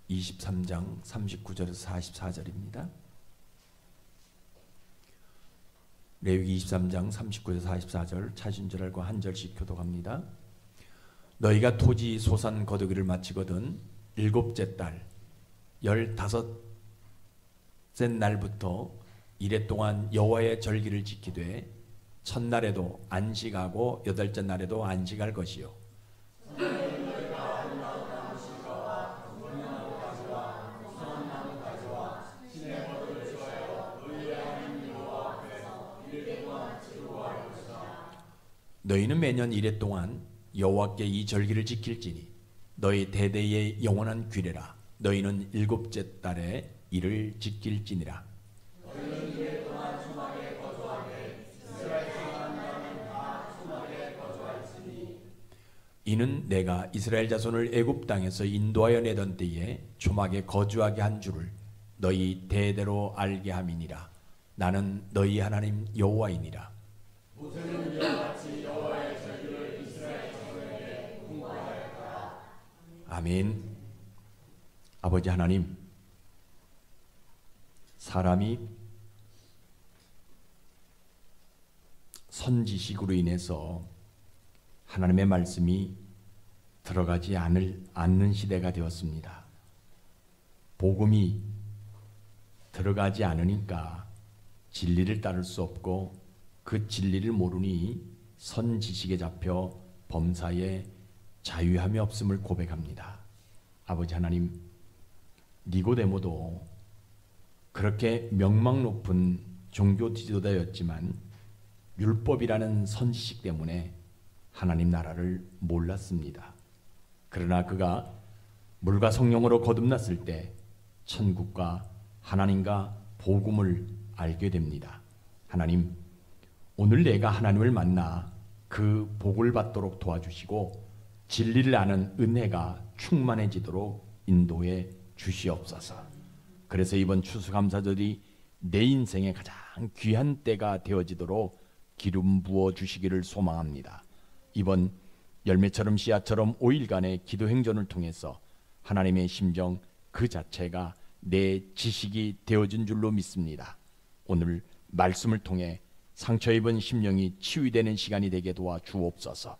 23장 39절에서 44절입니다. 레위기 23장 39절에서 44절 차신 줄 알고 한 절씩 교독합니다. 너희가 토지 소산 거두기를 마치거든 일곱째 달 15셋 날부터 이래 동안 여호와의 절기를 지키되 첫날에도 안식하고 여덟째 날에도 안식할 것이요 너희는 매년 이래 동안 여호와께 이 절기를 지킬지니 너희 대대의 영원한 규례라. 너희는 일곱째 달에 이를 지킬지니라. 너희는 이래 동안 초막에 거주하되 이스라엘 사람들은 다 초막에 거주할지니 이는 내가 이스라엘 자손을 애굽 땅에서 인도하여 내던 때에 초막에 거주하게 한 줄을 너희 대대로 알게 함이니라. 나는 너희 하나님 여호와이니라. 모세는 이와 같이 여호와의 절기를 이스라엘 자손에게 공고하였더라. 아멘. 아버지 하나님, 사람이 선지식으로 인해서 하나님의 말씀이 들어가지 않는 시대가 되었습니다. 복음이 들어가지 않으니까 진리를 따를 수 없고 그 진리를 모르니 선지식에 잡혀 범사에 자유함이 없음을 고백합니다. 아버지 하나님, 니고데모도 그렇게 명망 높은 종교 지도자였지만 율법이라는 선지식 때문에 하나님 나라를 몰랐습니다. 그러나 그가 물과 성령으로 거듭났을 때 천국과 하나님과 복음을 알게 됩니다. 하나님, 오늘 내가 하나님을 만나 그 복을 받도록 도와주시고 진리를 아는 은혜가 충만해지도록 인도해 주시옵소서. 그래서 이번 추수감사절이 내 인생의 가장 귀한 때가 되어지도록 기름 부어 주시기를 소망합니다. 이번 열매처럼 씨앗처럼 5일간의 기도 행전을 통해서 하나님의 심정 그 자체가 내 지식이 되어진 줄로 믿습니다. 오늘 말씀을 통해 상처 입은 심령이 치유되는 시간이 되게 도와 주옵소서.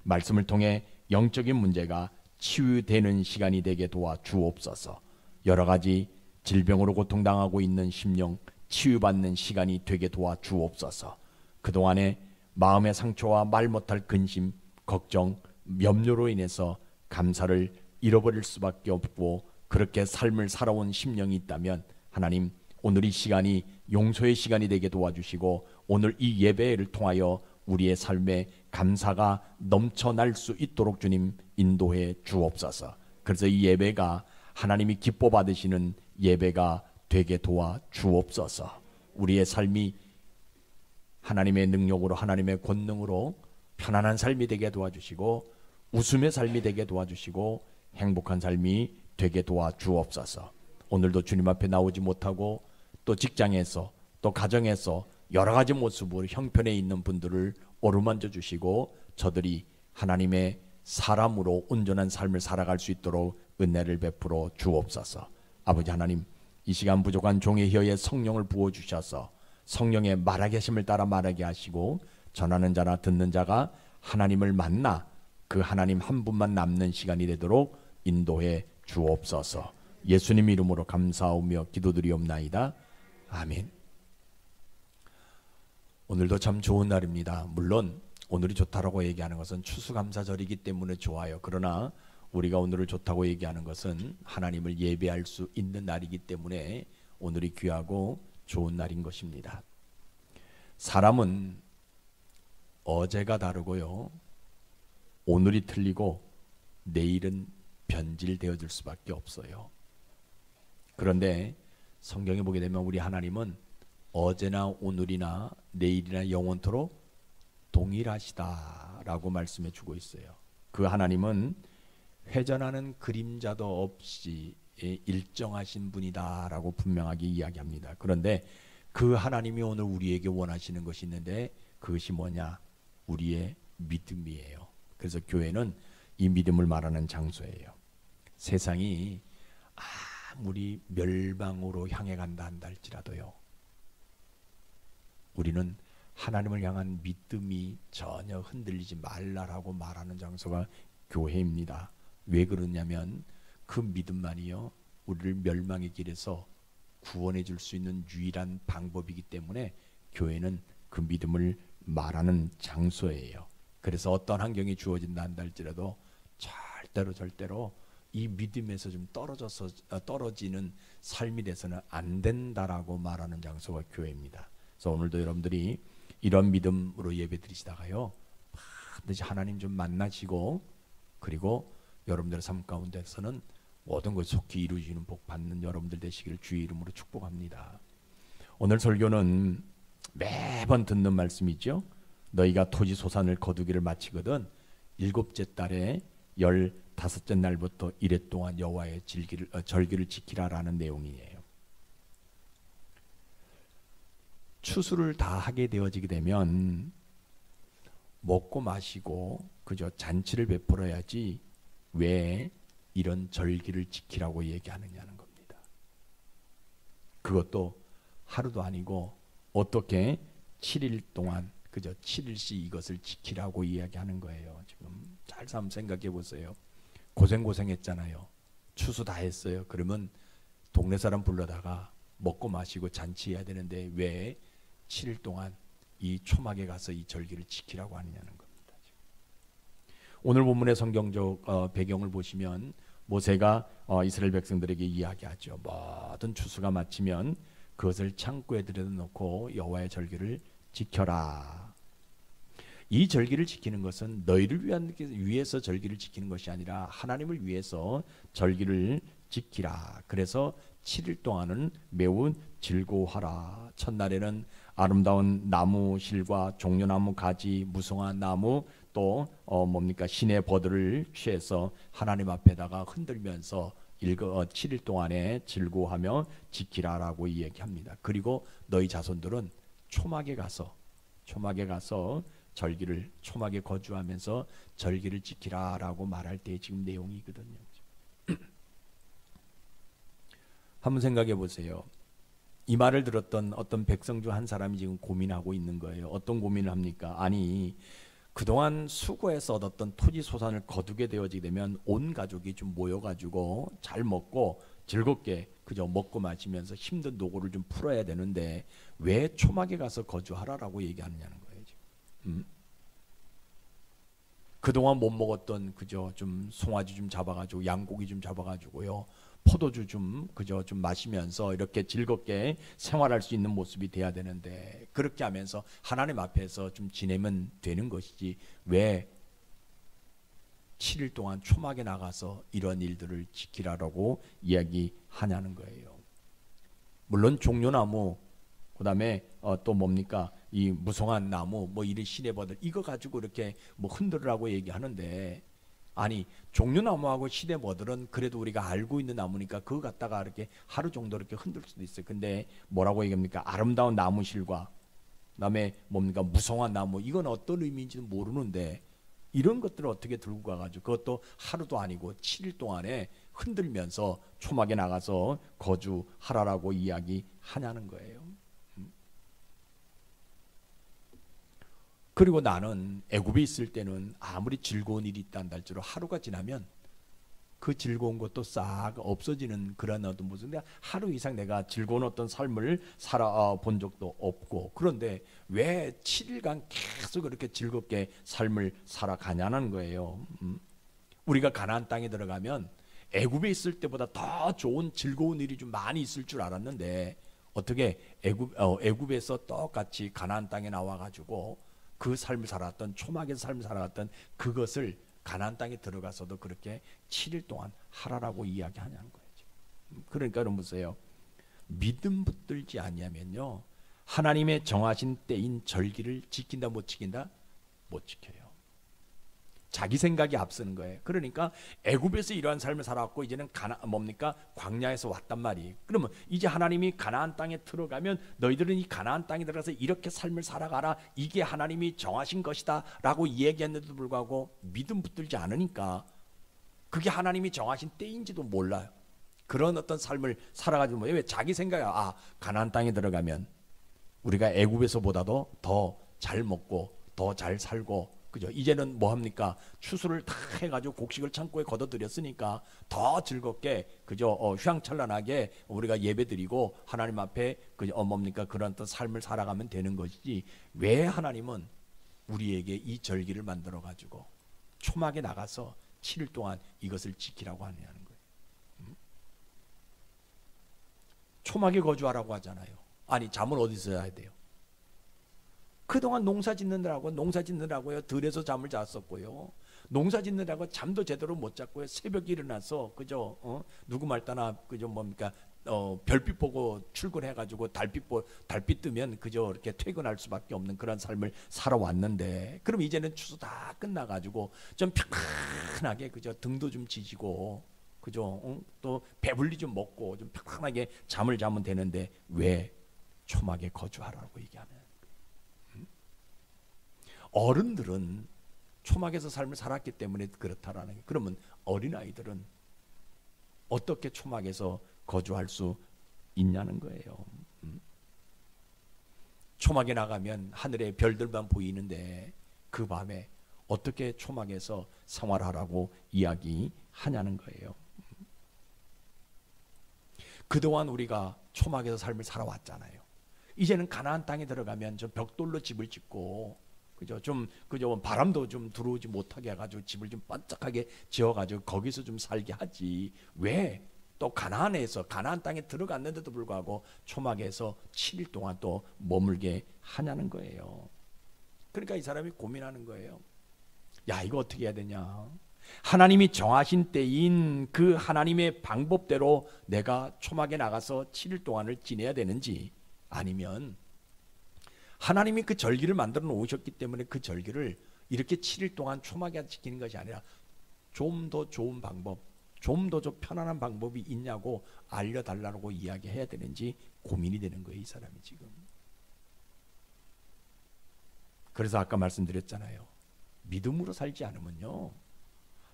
말씀을 통해 영적인 문제가 치유되는 시간이 되게 도와 주옵소서. 여러 가지 질병으로 고통당하고 있는 심령 치유받는 시간이 되게 도와 주옵소서. 그동안의 마음의 상처와 말 못할 근심, 걱정, 염려로 인해서 감사를 잃어버릴 수밖에 없고 그렇게 삶을 살아온 심령이 있다면 하나님, 오늘 이 시간이 용서의 시간이 되게 도와주시고 오늘 이 예배를 통하여 우리의 삶에 감사가 넘쳐날 수 있도록 주님 인도해 주옵소서. 그래서 이 예배가 하나님이 기뻐 받으시는 예배가 되게 도와 주옵소서. 우리의 삶이 하나님의 능력으로 하나님의 권능으로 편안한 삶이 되게 도와주시고 웃음의 삶이 되게 도와주시고 행복한 삶이 되게 도와 주옵소서. 오늘도 주님 앞에 나오지 못하고 또 직장에서 또 가정에서 여러 가지 모습으로 형편에 있는 분들을 어루만져 주시고 저들이 하나님의 사람으로 온전한 삶을 살아갈 수 있도록 은혜를 베풀어 주옵소서. 아버지 하나님, 이 시간 부족한 종의 혀에 성령을 부어주셔서 성령의 말하게 하심을 따라 말하게 하시고 전하는 자나 듣는 자가 하나님을 만나 그 하나님 한 분만 남는 시간이 되도록 인도해 주옵소서. 예수님 이름으로 감사하며 기도드리옵나이다. 아멘. 오늘도 참 좋은 날입니다. 물론 오늘이 좋다라고 얘기하는 것은 추수감사절이기 때문에 좋아요. 그러나 우리가 오늘을 좋다고 얘기하는 것은 하나님을 예배할 수 있는 날이기 때문에 오늘이 귀하고 좋은 날인 것입니다. 사람은 어제가 다르고요, 오늘이 틀리고 내일은 변질되어질 수밖에 없어요. 그런데 성경에 보게 되면 우리 하나님은 어제나 오늘이나 내일이나 영원토록 동일하시다라고 말씀해 주고 있어요. 그 하나님은 회전하는 그림자도 없이 일정하신 분이다라고 분명하게 이야기합니다. 그런데 그 하나님이 오늘 우리에게 원하시는 것이 있는데 그것이 뭐냐? 우리의 믿음이에요. 그래서 교회는 이 믿음을 말하는 장소예요. 세상이 아무리 멸망으로 향해 간다 한다 할지라도요, 우리는 하나님을 향한 믿음이 전혀 흔들리지 말라라고 말하는 장소가 교회입니다. 왜 그러냐면 그 믿음만이요, 우리를 멸망의 길에서 구원해 줄 수 있는 유일한 방법이기 때문에 교회는 그 믿음을 말하는 장소예요. 그래서 어떤 환경이 주어진다 한다 할지라도 절대로 이 믿음에서 좀 떨어지는 삶이 돼서는 안 된다라고 말하는 장소가 교회입니다. 그래서 오늘도 여러분들이 이런 믿음으로 예배 드리시다가요, 반드시 하나님 좀 만나시고, 그리고 여러분들의 삶 가운데서는 모든 것이 속히 이루어지는 복 받는 여러분들 되시기를 주의 이름으로 축복합니다. 오늘 설교는 매번 듣는 말씀이죠. 너희가 토지 소산을 거두기를 마치거든 7째 달에 15째 날부터 이래 동안 여호와의 절기를 지키라라는 내용이에요. 추수를 다 하게 되어지게 되면 먹고 마시고 그저 잔치를 베풀어야지 왜 이런 절기를 지키라고 얘기하느냐는 겁니다. 그것도 하루도 아니고 어떻게 7일 동안 그저 7일씩 이것을 지키라고 이야기하는 거예요. 지금 잘 한번 생각해 보세요. 고생했잖아요. 추수 다 했어요. 그러면 동네 사람 불러다가 먹고 마시고 잔치해야 되는데 왜 7일 동안 이 초막에 가서 이 절기를 지키라고 하느냐는 겁니다. 오늘 본문의 성경적 배경을 보시면 모세가 이스라엘 백성들에게 이야기하죠. 모든 추수가 마치면 그것을 창고에 들여놓고 여호와의 절기를 지켜라. 이 절기를 지키는 것은 너희를 위해서 절기를 지키는 것이 아니라 하나님을 위해서 절기를 지키라. 그래서 7일 동안은 매우 즐거워하라. 첫날에는 아름다운 나무 실과 종려나무 가지, 무성한 나무, 또 시내 버들을 취해서 하나님 앞에다가 흔들면서 7일 동안에 즐거워하며 지키라라고 이야기합니다. 그리고 너희 자손들은 초막에 가서 절기를 초막에 거주하면서 절기를 지키라라고 말할 때 지금 내용이거든요. 한번 생각해 보세요. 이 말을 들었던 어떤 백성 중 한 사람이 지금 고민하고 있는 거예요. 어떤 고민을 합니까? 아니, 그동안 수고해서 얻었던 토지 소산을 거두게 되어지게 되면 온 가족이 좀 모여가지고 잘 먹고 즐겁게 그저 먹고 마시면서 힘든 노고를 좀 풀어야 되는데 왜 초막에 가서 거주하라라고 얘기하느냐는 거예요. 지금. 그동안 못 먹었던 그저 좀 송아지 좀 잡아가지고 양고기 좀 잡아가지고요, 포도주 좀 그저 좀 마시면서 이렇게 즐겁게 생활할 수 있는 모습이 돼야 되는데 그렇게 하면서 하나님 앞에서 좀 지내면 되는 것이지 왜 7일 동안 초막에 나가서 이런 일들을 지키라라고 이야기하냐는 거예요. 물론 종려나무, 그 다음에 또 이 무성한 나무, 이런 시내버들 이거 가지고 이렇게 흔들으라고 얘기하는데, 아니 종려나무하고 시내버들은 그래도 우리가 알고 있는 나무니까 그거 갖다가 이렇게 하루 정도 이렇게 흔들 수도 있어요. 근데 뭐라고 얘기합니까? 아름다운 나무실과 그다음에 무성한 나무, 이건 어떤 의미인지는 모르는데 이런 것들을 어떻게 들고 가가지고 그것도 하루도 아니고 7일 동안에 흔들면서 초막에 나가서 거주하라라고 이야기하냐는 거예요. 그리고 나는 애굽에 있을 때는 아무리 즐거운 일이 있다는 할지라도 하루가 지나면 그 즐거운 것도 싹 없어지는 그런 어떤 모습인데 하루 이상 내가 즐거운 어떤 삶을 살아본 적도 없고, 그런데 왜 7일간 계속 그렇게 즐겁게 삶을 살아가냐는 거예요. 우리가 가나안 땅에 들어가면 애굽에 있을 때보다 더 좋은 즐거운 일이 좀 많이 있을 줄 알았는데 어떻게 애굽에서 똑같이 가나안 땅에 나와가지고 그 삶을 살았던 초막의 삶을 살아갔던 그것을 가나안 땅에 들어가서도 그렇게 7일 동안 하라라고 이야기하냐는 거예요. 그러니까 여러분 보세요. 믿음 붙들지 아니하면요, 하나님의 정하신 때인 절기를 지킨다 못 지킨다? 못 지켜요. 자기 생각이 앞서는 거예요. 그러니까 애굽에서 이러한 삶을 살아왔고 이제는 광야에서 왔단 말이에요. 그러면 이제 하나님이 가나안 땅에 들어가면 너희들은 이 가나안 땅에 들어가서 이렇게 삶을 살아가라, 이게 하나님이 정하신 것이다 라고 얘기했는데도 불구하고 믿음 붙들지 않으니까 그게 하나님이 정하신 때인지도 몰라요. 그런 어떤 삶을 살아가지고 왜 자기 생각에 가나안 땅에 들어가면 우리가 애굽에서보다도 더 잘 먹고 더 잘 살고, 그죠? 이제는 뭐 합니까? 추수를 다 해가지고 곡식을 창고에 걷어들였으니까 더 즐겁게, 그죠? 휘황찬란하게 우리가 예배드리고 하나님 앞에 그죠? 뭡니까? 그런 어떤 삶을 살아가면 되는 것이지, 왜 하나님은 우리에게 이 절기를 만들어 가지고 초막에 나가서 7일 동안 이것을 지키라고 하냐는 거예요. 초막에 거주하라고 하잖아요. 아니, 잠을 어디서 자야 돼요? 그동안 농사 짓느라고요 들에서 잠을 잤었고요, 농사 짓느라고 잠도 제대로 못 잤고요, 새벽에 일어나서 그죠? 누구 말따나 그죠? 뭡니까? 별빛 보고 출근해가지고 달빛 뜨면 그저 이렇게 퇴근할 수밖에 없는 그런 삶을 살아왔는데, 그럼 이제는 추수 다 끝나가지고 좀 편안하게 그저 등도 좀 지지고 그죠? 또 배불리 좀 먹고 좀 편안하게 잠을 자면 되는데 왜 초막에 거주하라고 얘기하면? 어른들은 초막에서 삶을 살았기 때문에 그렇다라는 게, 그러면 어린아이들은 어떻게 초막에서 거주할 수 있냐는 거예요. 초막에 나가면 하늘에 별들만 보이는데 그 밤에 어떻게 초막에서 생활하라고 이야기하냐는 거예요. 그동안 우리가 초막에서 삶을 살아왔잖아요. 이제는 가나안 땅에 들어가면 좀 벽돌로 집을 짓고 그죠? 바람도 좀 들어오지 못하게 해가지고 집을 좀 반짝하게 지어가지고 거기서 좀 살게 하지, 왜 또 가나안 땅에 들어갔는데도 불구하고 초막에서 7일 동안 또 머물게 하냐는 거예요. 그러니까 이 사람이 고민하는 거예요. 야, 이거 어떻게 해야 되냐? 하나님이 정하신 때인 그 하나님의 방법대로 내가 초막에 나가서 7일 동안을 지내야 되는지, 아니면 하나님이 그 절기를 만들어 놓으셨기 때문에 그 절기를 이렇게 7일 동안 초막에 지키는 것이 아니라 좀 더 좋은 방법, 좀 더 편안한 방법이 있냐고 알려달라고 이야기해야 되는지 고민이 되는 거예요, 이 사람이 지금. 그래서 아까 말씀드렸잖아요. 믿음으로 살지 않으면요,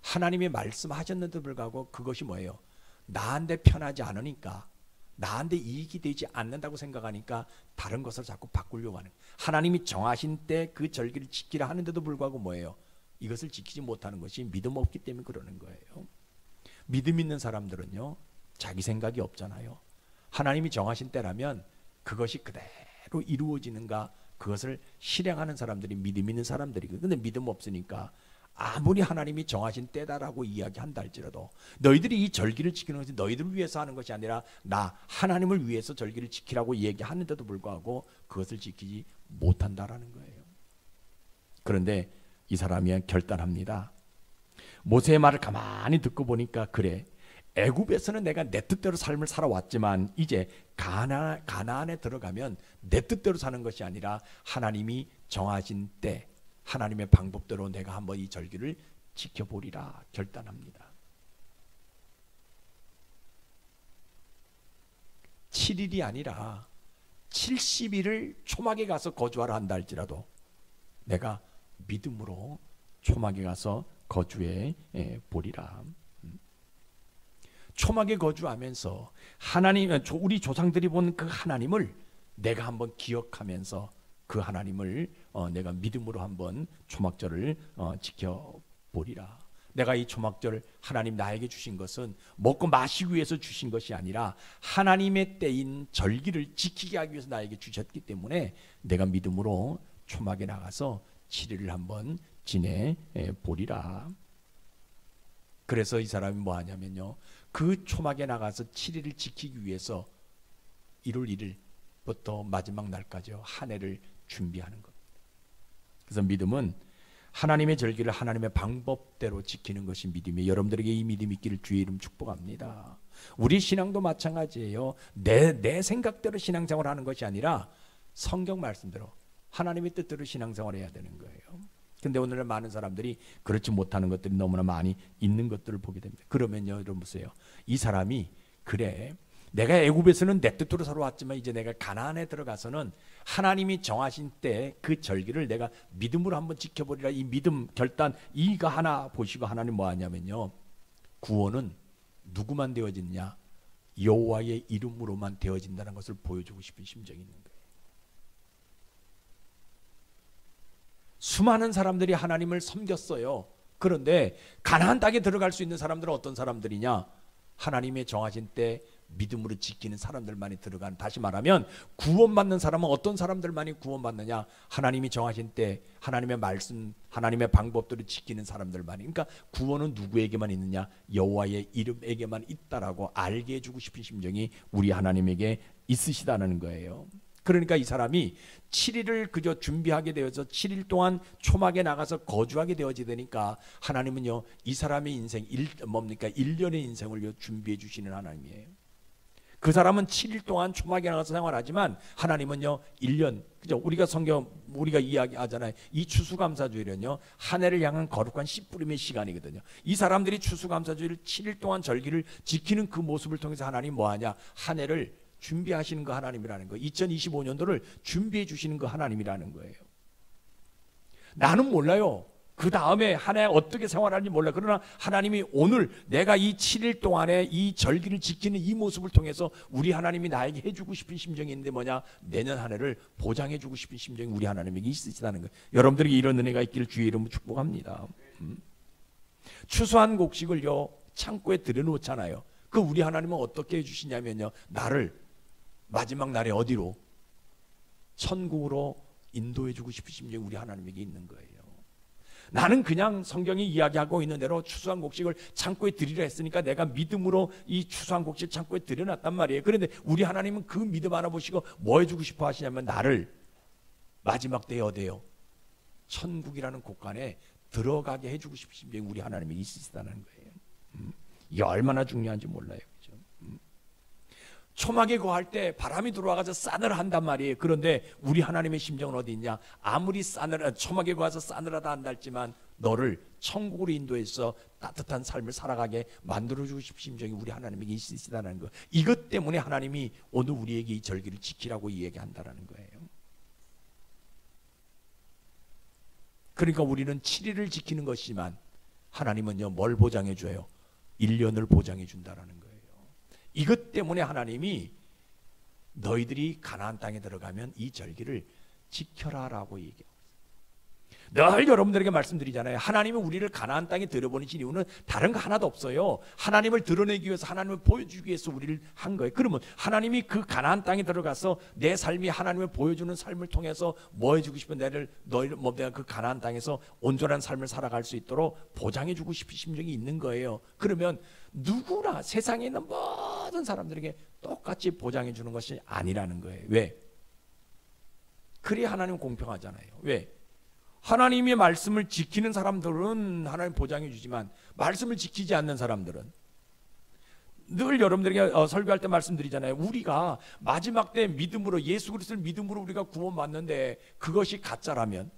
하나님의 말씀하셨는데도 불구하고 그것이 뭐예요? 나한테 편하지 않으니까, 나한테 이익이 되지 않는다고 생각하니까 다른 것을 자꾸 바꾸려고 하는, 하나님이 정하신 때 그 절기를 지키라 하는데도 불구하고 뭐예요? 이것을 지키지 못하는 것이 믿음 없기 때문에 그러는 거예요. 믿음 있는 사람들은요, 자기 생각이 없잖아요. 하나님이 정하신 때라면 그것이 그대로 이루어지는가, 그것을 실행하는 사람들이 믿음 있는 사람들이고, 근데 믿음 없으니까 아무리 하나님이 정하신 때다라고 이야기한다 할지라도, 너희들이 이 절기를 지키는 것이 너희들을 위해서 하는 것이 아니라 나 하나님을 위해서 절기를 지키라고 얘기하는데도 불구하고 그것을 지키지 못한다라는 거예요. 그런데 이 사람이 결단합니다. 모세의 말을 가만히 듣고 보니까, 그래, 애굽에서는 내가 내 뜻대로 삶을 살아왔지만 이제 가나안에 들어가면 내 뜻대로 사는 것이 아니라 하나님이 정하신 때 하나님의 방법대로 내가 한번 이 절기를 지켜보리라 결단합니다. 7일이 아니라 70일을 초막에 가서 거주하라 한다 할지라도 내가 믿음으로 초막에 가서 거주해 보리라. 초막에 거주하면서 하나님, 우리 조상들이 본 그 하나님을 내가 한번 기억하면서 그 하나님을 내가 믿음으로 한번 초막절을 지켜보리라. 내가 이 초막절 하나님 나에게 주신 것은 먹고 마시기 위해서 주신 것이 아니라 하나님의 때인 절기를 지키게 하기 위해서 나에게 주셨기 때문에 내가 믿음으로 초막에 나가서 7일을 한번 지내보리라. 그래서 이 사람이 뭐 하냐면요, 그 초막에 나가서 7일을 지키기 위해서 1월 1일부터 마지막 날까지요, 한 해를 준비하는 겁니다. 그래서 믿음은 하나님의 절기를 하나님의 방법대로 지키는 것이 믿음이에요. 여러분들에게 이 믿음이 있기를 주의 이름 축복합니다. 우리 신앙도 마찬가지예요. 내 생각대로 신앙생활을 하는 것이 아니라 성경 말씀대로 하나님의 뜻대로 신앙생활을 해야 되는 거예요. 근데 오늘날 많은 사람들이 그렇지 못하는 것들이 너무나 많이 있는 것들을 보게 됩니다. 그러면요, 여러분 보세요. 이 사람이, 그래, 내가 애굽에서는 내 뜻대로 살아왔지만 이제 내가 가나안에 들어가서는 하나님이 정하신 때 그 절기를 내가 믿음으로 한번 지켜보리라. 이 믿음 결단, 이거 하나 보시고 하나님 뭐 하냐면요, 구원은 누구만 되어지느냐? 여호와의 이름으로만 되어진다는 것을 보여주고 싶은 심정이 있는 거예요. 수많은 사람들이 하나님을 섬겼어요. 그런데 가나안 땅에 들어갈 수 있는 사람들은 어떤 사람들이냐? 하나님의 정하신 때 믿음으로 지키는 사람들만이 들어간, 다시 말하면 구원받는 사람은 어떤 사람들만이 구원받느냐? 하나님이 정하신 때 하나님의 말씀, 하나님의 방법들을 지키는 사람들만이. 그러니까 구원은 누구에게만 있느냐? 여호와의 이름에게만 있다라고 알게 해주고 싶은 심정이 우리 하나님에게 있으시다는 거예요. 그러니까 이 사람이 7일을 그저 준비하게 되어서 7일 동안 초막에 나가서 거주하게 되어지니까 하나님은요, 이 사람의 인생, 1년의 인생을 준비해 주시는 하나님이에요. 그 사람은 7일 동안 초막에 나가서 생활하지만 하나님은요, 1년, 그죠? 우리가 이야기하잖아요. 이 추수감사주일은요, 한 해를 향한 거룩한 씨 뿌림의 시간이거든요. 이 사람들이 추수감사주일을 7일 동안 절기를 지키는 그 모습을 통해서 하나님 뭐하냐? 한 해를 준비하시는 거 하나님이라는 거예요. 2025년도를 준비해 주시는 거 하나님이라는 거예요. 나는 몰라요. 그 다음에 한 해 어떻게 생활하는지 몰라요. 그러나 하나님이 오늘 내가 이 7일 동안에 이 절기를 지키는 이 모습을 통해서 우리 하나님이 나에게 해주고 싶은 심정이 있는데 뭐냐? 내년 한 해를 보장해 주고 싶은 심정이 우리 하나님에게 있으시다는 거예요. 여러분들에게 이런 은혜가 있기를 주의 이름으로 축복합니다. 추수한 곡식을요, 창고에 들여놓잖아요. 그 우리 하나님은 어떻게 해주시냐면요, 나를 마지막 날에 어디로? 천국으로 인도해 주고 싶은 심정이 우리 하나님에게 있는 거예요. 나는 그냥 성경이 이야기하고 있는 대로 추수한 곡식을 창고에 들이라 했으니까 내가 믿음으로 이 추수한 곡식을 창고에 들여놨단 말이에요. 그런데 우리 하나님은 그 믿음 하나 보시고 뭐 해주고 싶어 하시냐면 나를 마지막 때에 어디에요? 천국이라는 곳간에 들어가게 해주고 싶은 심정이 우리 하나님에게 있으시다는 거예요. 이게 얼마나 중요한지 몰라요. 초막에 거할 때 바람이 들어와서 싸늘한단 말이에요. 그런데 우리 하나님의 심정은 어디 있냐? 아무리 초막에 거해서 싸늘하다 한다 할지만 너를 천국으로 인도해서 따뜻한 삶을 살아가게 만들어주고 싶은 심정이 우리 하나님에게 있으시다는 거. 이것 때문에 하나님이 오늘 우리에게 이 절기를 지키라고 얘기한다는 거예요. 그러니까 우리는 7일을 지키는 것이지만 하나님은요, 뭘 보장해 줘요? 1년을 보장해 준다는 거예요. 이것 때문에 하나님이 너희들이 가나안 땅에 들어가면 이 절기를 지켜라라고 얘기해요. 늘 여러분들에게 말씀드리잖아요. 하나님은 우리를 가나안 땅에 들여보내신 이유는 다른 거 하나도 없어요. 하나님을 드러내기 위해서, 하나님을 보여주기 위해서 우리를 한 거예요. 그러면 하나님이 그 가나안 땅에 들어가서 내 삶이 하나님을 보여주는 삶을 통해서 뭐 해주고 싶은 너희를 내가 그 가나안 땅에서 온전한 삶을 살아갈 수 있도록 보장해주고 싶은 심정이 있는 거예요. 그러면 누구나 세상에 있는 모든 사람들에게 똑같이 보장해주는 것이 아니라는 거예요. 왜? 그래야 하나님은 공평하잖아요. 왜? 하나님의 말씀을 지키는 사람들은 하나님 보장해 주지만 말씀을 지키지 않는 사람들은, 늘 여러분들에게 설교할 때 말씀드리잖아요. 우리가 마지막 때 믿음으로, 예수 그리스도를 믿음으로 우리가 구원받는데 그것이 가짜라면,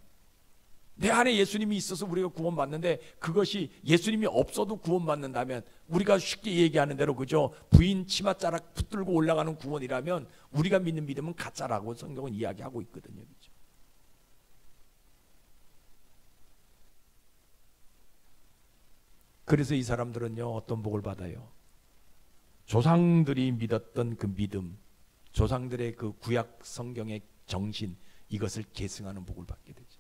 내 안에 예수님이 있어서 우리가 구원받는데 그것이 예수님이 없어도 구원받는다면, 우리가 쉽게 얘기하는 대로 그죠, 부인 치맛자락 붙들고 올라가는 구원이라면 우리가 믿는 믿음은 가짜라고 성경은 이야기하고 있거든요. 그렇죠? 그래서 이 사람들은요, 어떤 복을 받아요? 조상들이 믿었던 그 믿음, 조상들의 그 구약 성경의 정신, 이것을 계승하는 복을 받게 되죠.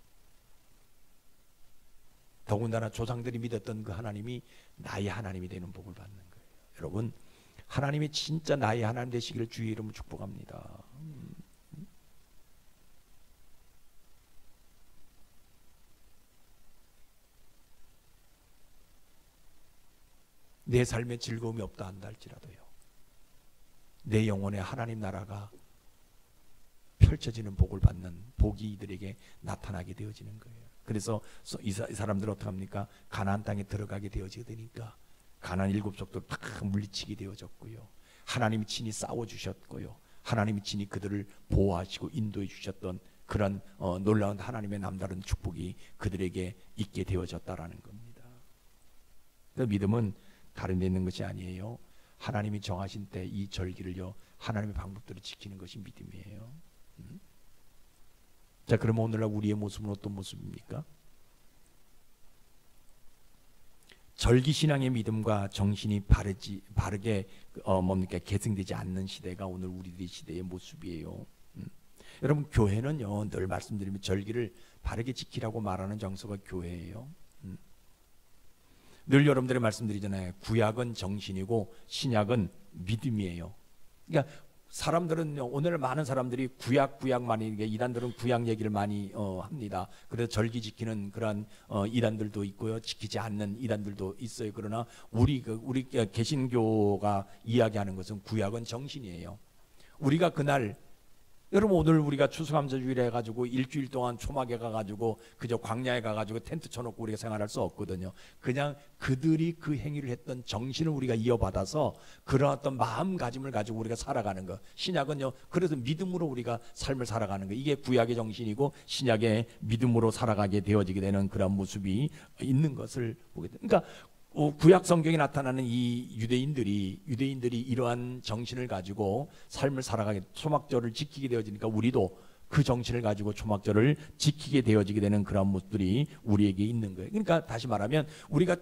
더군다나 조상들이 믿었던 그 하나님이 나의 하나님이 되는 복을 받는 거예요. 여러분, 하나님이 진짜 나의 하나님 되시기를 주의 이름으로 축복합니다. 내 삶에 즐거움이 없다 한다 할지라도요, 내 영혼에 하나님 나라가 펼쳐지는 복을 받는 복이 이들에게 나타나게 되어지는 거예요. 그래서 이 사람들은 어떻게 합니까? 가나안 땅에 들어가게 되어지니까 가나안 7족들 다 물리치게 되어졌고요, 하나님이 친히 싸워주셨고요, 하나님이 친히 그들을 보호하시고 인도해 주셨던 그런 놀라운 하나님의 남다른 축복이 그들에게 있게 되어졌다라는 겁니다. 그 믿음은 다른 데 있는 것이 아니에요. 하나님이 정하신 때 이 절기를요, 하나님의 방법대로 지키는 것이 믿음이에요. 자, 그러면 오늘날 우리의 모습은 어떤 모습입니까? 절기신앙의 믿음과 정신이 바르게 뭡니까 계승되지 않는 시대가 오늘 우리들의 시대의 모습이에요. 여러분, 교회는요, 늘 말씀드리면 절기를 바르게 지키라고 말하는 장소가 교회예요. 늘 여러분들이 말씀드리잖아요. 구약은 정신이고 신약은 믿음이에요. 그러니까 사람들은, 오늘 많은 사람들이 구약 많이, 이단들은 구약 얘기를 많이 합니다. 그래서 절기 지키는 그러한 이단들도 있고요, 지키지 않는 이단들도 있어요. 그러나 우리 개신교가 이야기하는 것은 구약은 정신이에요. 우리가 그날, 여러분, 오늘 우리가 추수감사주일에 해가지고 일주일 동안 초막에 가가지고 그저 광야에 가가지고 텐트 쳐놓고 우리가 생활할 수 없거든요. 그냥 그들이 그 행위를 했던 정신을 우리가 이어받아서 그런 어떤 마음가짐을 가지고 우리가 살아가는 거. 신약은요, 그래서 믿음으로 우리가 삶을 살아가는 거. 이게 구약의 정신이고 신약의 믿음으로 살아가게 되어지게 되는 그런 모습이 있는 것을 보게 됩니다. 그러니까 구약 성경에 나타나는 이 유대인들이 이러한 정신을 가지고 삶을 살아가게, 초막절을 지키게 되어지니까 우리도 그 정신을 가지고 초막절을 지키게 되어지게 되는 그런 모습들이 우리에게 있는 거예요. 그러니까 다시 말하면 우리가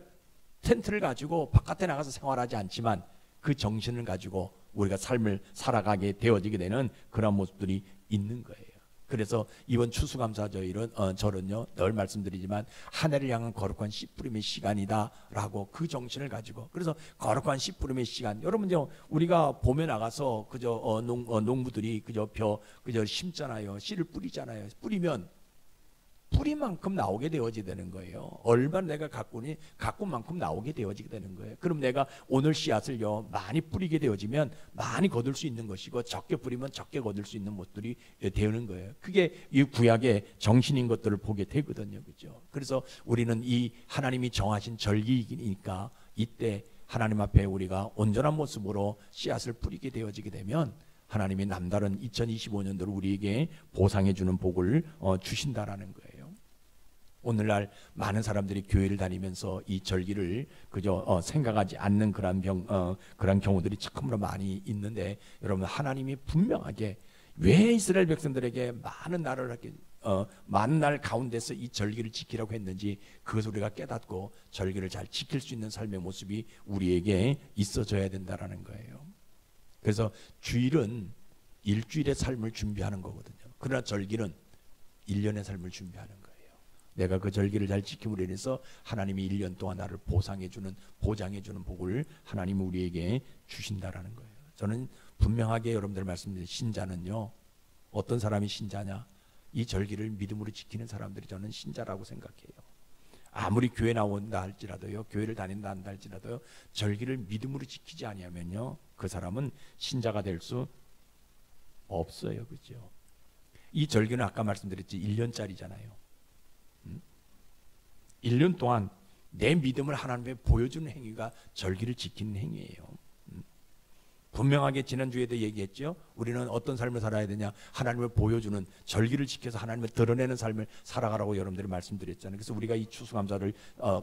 텐트를 가지고 바깥에 나가서 생활하지 않지만 그 정신을 가지고 우리가 삶을 살아가게 되어지게 되는 그런 모습들이 있는 거예요. 그래서 이번 추수감사절은 절은요, 늘 말씀드리지만 한 해를 향한 거룩한 씨 뿌림의 시간이다라고 그 정신을 가지고, 그래서 거룩한 씨 뿌림의 시간. 여러분요, 우리가 봄에 나가서 그저 농부들이 그저 심잖아요. 씨를 뿌리잖아요. 뿌리면 뿌리만큼 나오게 되어지게 되는 거예요. 얼마나 내가 가꾸니 가꾼 만큼 나오게 되어지게 되는 거예요. 그럼 내가 오늘 씨앗을요 많이 뿌리게 되어지면 많이 거둘 수 있는 것이고, 적게 뿌리면 적게 거둘 수 있는 것들이 되는 거예요. 그게 이 구약의 정신인 것들을 보게 되거든요, 그렇죠? 그래서 우리는 이 하나님이 정하신 절기이니까 이때 하나님 앞에 우리가 온전한 모습으로 씨앗을 뿌리게 되어지게 되면 하나님이 남다른 2025년도를 우리에게 보상해 주는 복을 주신다라는 거예요. 오늘날 많은 사람들이 교회를 다니면서 이 절기를 그저 생각하지 않는 그런 경우들이 참으로 많이 있는데, 여러분, 하나님이 분명하게 왜 이스라엘 백성들에게 많은 날 가운데서 이 절기를 지키라고 했는지 그것을 우리가 깨닫고 절기를 잘 지킬 수 있는 삶의 모습이 우리에게 있어져야 된다라는 거예요. 그래서 주일은 일주일의 삶을 준비하는 거거든요. 그러나 절기는 1년의 삶을 준비하는 거예요. 내가 그 절기를 잘 지킴으로 인해서 하나님이 1년 동안 나를 보장해 주는 복을 하나님이 우리에게 주신다라는 거예요. 저는 분명하게 여러분들 말씀드린 신자는요, 어떤 사람이 신자냐? 이 절기를 믿음으로 지키는 사람들이 저는 신자라고 생각해요. 아무리 교회 나온다 할지라도요, 교회를 다닌다 한다 할지라도요, 절기를 믿음으로 지키지 아니하면요, 그 사람은 신자가 될 수 없어요. 그렇죠? 이 절기는 아까 말씀드렸지 1년짜리잖아요. 1년 동안 내 믿음을 하나님께 보여주는 행위가 절기를 지키는 행위예요. 분명하게 지난주에도 얘기했죠. 우리는 어떤 삶을 살아야 되냐? 하나님을 보여주는, 절기를 지켜서 하나님을 드러내는 삶을 살아가라고 여러분들이 말씀드렸잖아요. 그래서 우리가 이 추수감사를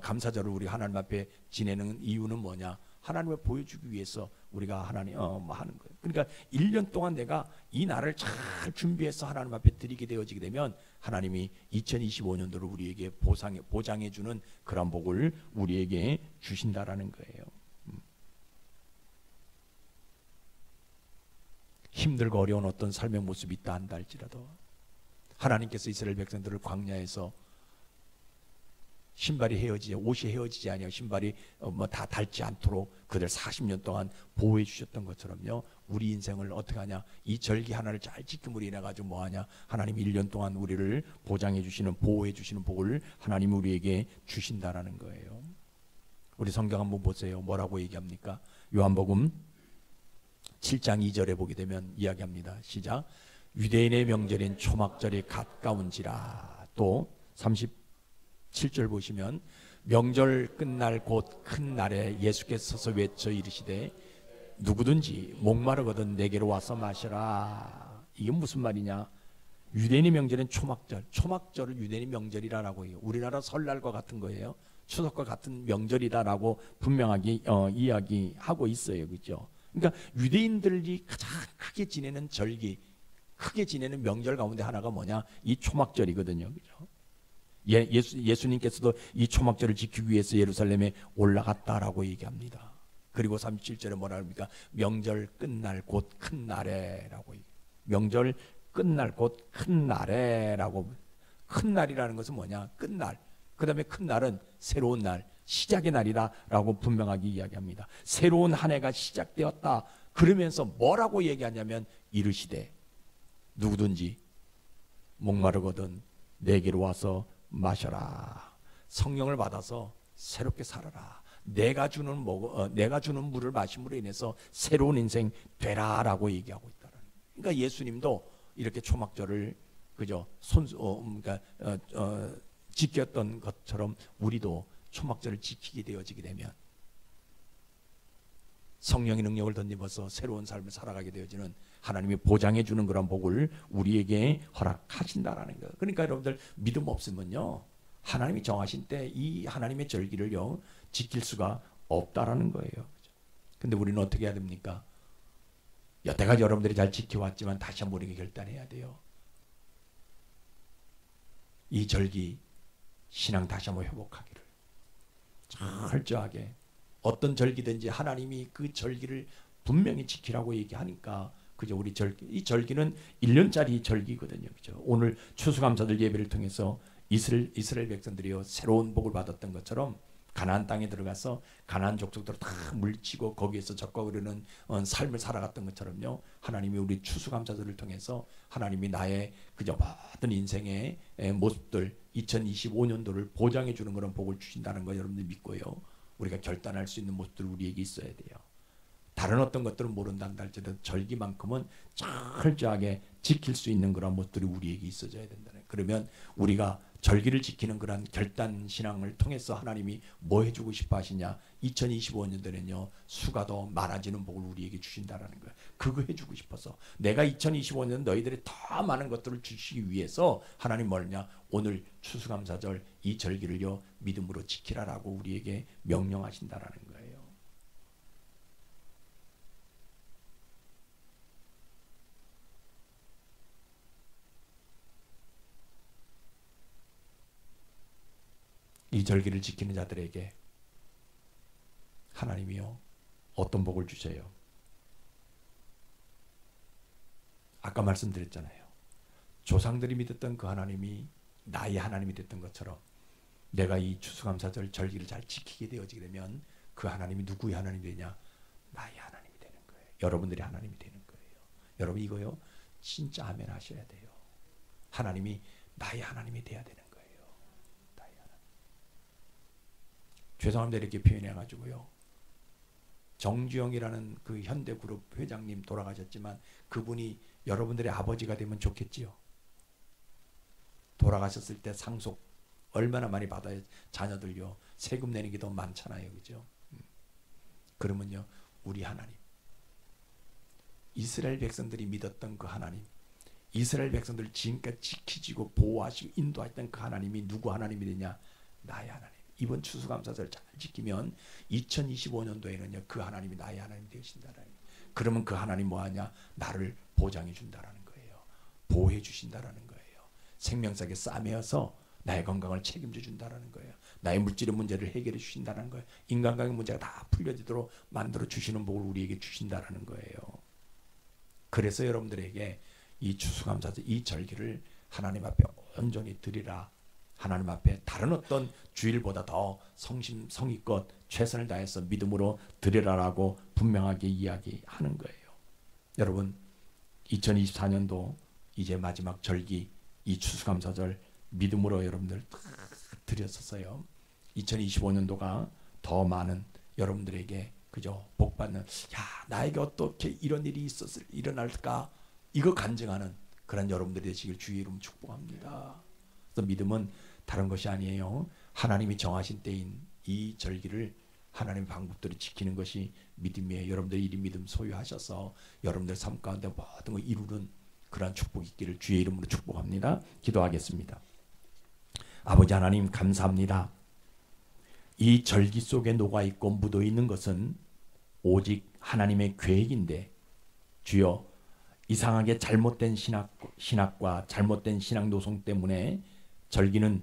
감사절을 우리 하나님 앞에 지내는 이유는 뭐냐? 하나님을 보여주기 위해서 우리가 하나님 하는 거예요. 그러니까 1년 동안 내가 이 날을 잘 준비해서 하나님 앞에 드리게 되어지게 되면 하나님이 2025년도를 우리에게 보장해 주는 그런 복을 우리에게 주신다라는 거예요. 힘들고 어려운 어떤 삶의 모습이 있다 한다 할지라도 하나님께서 이스라엘 백성들을 광야에서 옷이 헤어지지 아니하고 신발이 다 닳지 않도록 그들 40년 동안 보호해 주셨던 것처럼요, 우리 인생을 어떻게 하냐? 이 절기 하나를 잘 지킴으로 인해 가지고 뭐하냐? 하나님 1년 동안 우리를 보장해 주시는, 보호해 주시는 복을 하나님이 우리에게 주신다라는 거예요. 우리 성경 한번 보세요. 뭐라고 얘기합니까? 요한복음 7장 2절에 보게 되면 이야기합니다. 시작. 유대인의 명절인 초막절이 가까운지라. 또 37절 보시면 명절 끝날 곧 큰 날에 예수께서 서서 외쳐 이르시되 누구든지 목마르거든 내게로 와서 마시라. 이게 무슨 말이냐? 유대인의 명절인 초막절, 초막절을 유대인의 명절이라고 해요. 우리나라 설날과 같은 거예요. 추석과 같은 명절이다라고 분명하게 이야기하고 있어요. 그렇죠? 그러니까 유대인들이 가장 크게 지내는 절기, 크게 지내는 명절 가운데 하나가 뭐냐? 이 초막절이거든요. 그렇죠? 예수님께서도 이 초막절을 지키기 위해서 예루살렘에 올라갔다라고 얘기합니다. 그리고 37절에 뭐라 합니까? 명절 끝날 곧 큰 날에라고. 명절 끝날 곧 큰 날에라고. 큰 날이라는 것은 뭐냐? 끝날. 그 다음에 큰 날은 새로운 날, 시작의 날이다라고 분명하게 이야기합니다. 새로운 한 해가 시작되었다. 그러면서 뭐라고 얘기하냐면 이르시되 누구든지 목마르거든 내게로 와서 마셔라. 성령을 받아서 새롭게 살아라. 내가 주는 물을 마심으로 인해서 새로운 인생 되라라고 얘기하고 있다는. 그러니까 예수님도 이렇게 초막절을 그저 지켰던 것처럼 우리도 초막절을 지키게 되어지게 되면 성령의 능력을 덧입어서 새로운 삶을 살아가게 되어지는 하나님이 보장해 주는 그런 복을 우리에게 허락하신다라는 거예요. 그러니까 여러분들 믿음 없으면요, 하나님이 정하신 때 이 하나님의 절기를요 지킬 수가 없다라는 거예요. 근데 우리는 어떻게 해야 됩니까? 여태까지 여러분들이 잘 지켜왔지만 다시 한번 우리에게 결단해야 돼요. 이 절기 신앙 다시 한번 회복하기를 철저하게, 어떤 절기든지 하나님이 그 절기를 분명히 지키라고 얘기하니까 그죠. 우리 절기, 이 절기는 1년짜리 절기거든요. 그죠. 오늘 추수감사절 예배를 통해서 이스라엘 백성들이요 새로운 복을 받았던 것처럼 가나안 땅에 들어가서 가나안 족속들을 다 물리치고 거기에서 적과 우리는 삶을 살아갔던 것처럼요, 하나님이 우리 추수감사절을 통해서 하나님이 나의 그저 모든 인생의 모습들 2025년도를 보장해 주는 그런 복을 주신다는 거 여러분들 믿고요, 우리가 결단할 수 있는 모습들 우리에게 있어야 돼요. 다른 어떤 것들은 모른다 할지라도 절기만큼은 철저하게 지킬 수 있는 그런 모습들이 우리에게 있어져야 된다는. 그러면 우리가 절기를 지키는 그런 결단 신앙을 통해서 하나님이 뭐 해주고 싶어 하시냐? 2025년도에는요 수가 더 많아지는 복을 우리에게 주신다라는 거예요. 그거 해주고 싶어서 내가 2025년 너희들이 더 많은 것들을 주시기 위해서 하나님 뭐냐? 오늘 추수감사절 이 절기를요 믿음으로 지키라라고 우리에게 명령하신다라는 거예요. 이 절기를 지키는 자들에게 하나님이요 어떤 복을 주세요? 아까 말씀드렸잖아요. 조상들이 믿었던 그 하나님이 나의 하나님이 됐던 것처럼 내가 이 추수감사절 절기를 잘 지키게 되어지게 되면 그 하나님이 누구의 하나님이 되냐? 나의 하나님이 되는 거예요. 여러분들의 하나님이 되는 거예요. 여러분 이거요 진짜 아멘 하셔야 돼요. 하나님이 나의 하나님이 돼야 되는 거예요. 죄송합니다 이렇게 표현해가지고요, 정주영이라는 그 현대그룹 회장님 돌아가셨지만 그분이 여러분들의 아버지가 되면 좋겠지요. 돌아가셨을 때 상속 얼마나 많이 받아야 자녀들요 세금 내는 게 더 많잖아요. 그죠? 그러면요 우리 하나님, 이스라엘 백성들이 믿었던 그 하나님, 이스라엘 백성들을 지금까지 지키시고 보호하시고 인도했던 그 하나님이 누구 하나님이 되냐? 나의 하나님. 이번 추수감사절 잘 지키면 2025년도에는요 그 하나님이 나의 하나님이 되신다는. 그러면 그 하나님 뭐하냐? 나를 보장해 준다라는 거예요. 보호해 주신다라는 거예요. 생명석에 싸매어서 나의 건강을 책임져 준다라는 거예요. 나의 물질의 문제를 해결해 주신다는 거예요. 인간관계 문제가 다 풀려지도록 만들어 주시는 복을 우리에게 주신다라는 거예요. 그래서 여러분들에게 이 추수감사절 이 절기를 하나님 앞에 온전히 드리라. 하나님 앞에 다른 어떤 주일보다 더 성의껏 최선을 다해서 믿음으로 드리라라고 분명하게 이야기하는 거예요. 여러분 2024년도 이제 마지막 절기 이 추수감사절 믿음으로 여러분들 드렸었어요. 2025년도가 더 많은 여러분들에게 그저 복받는, 야 나에게 어떻게 이런 일이 일어날까 이거 간증하는 그런 여러분들이 되시길 주의 이름 축복합니다. 그래서 믿음은 다른 것이 아니에요. 하나님이 정하신 때인 이 절기를 하나님의 방법대로 지키는 것이 믿음이에요. 여러분들이 이 믿음 소유하셔서 여러분들 삶 가운데 모든 걸 이루는 그러한 축복이 있기를 주의 이름으로 축복합니다. 기도하겠습니다. 아버지 하나님 감사합니다. 이 절기 속에 녹아있고 묻어있는 것은 오직 하나님의 계획인데 주여 이상하게 잘못된 신학과 잘못된 신앙 노송 때문에 절기는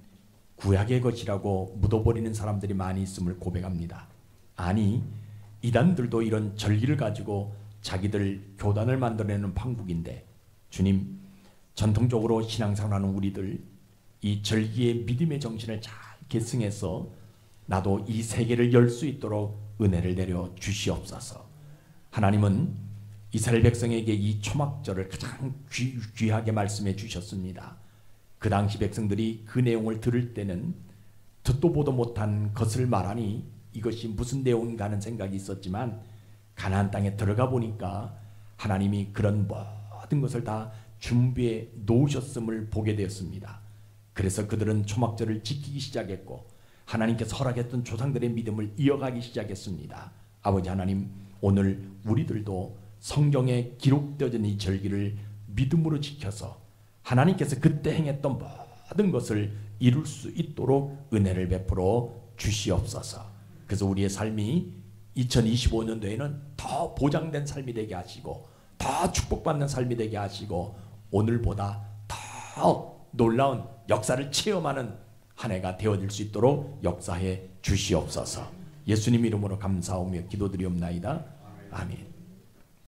구약의 것이라고 묻어버리는 사람들이 많이 있음을 고백합니다. 아니, 이단들도 이런 절기를 가지고 자기들 교단을 만들어내는 판국인데, 주님, 전통적으로 신앙생활하는 우리들 이 절기의 믿음의 정신을 잘 계승해서 나도 이 세계를 열 수 있도록 은혜를 내려 주시옵소서. 하나님은 이스라엘 백성에게 이 초막절을 가장 귀하게 말씀해 주셨습니다. 그 당시 백성들이 그 내용을 들을 때는 듣도 보도 못한 것을 말하니 이것이 무슨 내용인가 하는 생각이 있었지만, 가나안 땅에 들어가 보니까 하나님이 그런 모든 것을 다 준비해 놓으셨음을 보게 되었습니다. 그래서 그들은 초막절을 지키기 시작했고 하나님께서 허락했던 조상들의 믿음을 이어가기 시작했습니다. 아버지 하나님, 오늘 우리들도 성경에 기록되어진 이 절기를 믿음으로 지켜서 하나님께서 그때 행했던 모든 것을 이룰 수 있도록 은혜를 베풀어 주시옵소서. 그래서 우리의 삶이 2025년도에는 더 보장된 삶이 되게 하시고 더 축복받는 삶이 되게 하시고 오늘보다 더 놀라운 역사를 체험하는 한 해가 되어질 수 있도록 역사해 주시옵소서. 예수님 이름으로 감사하며 기도드리옵나이다. 아멘.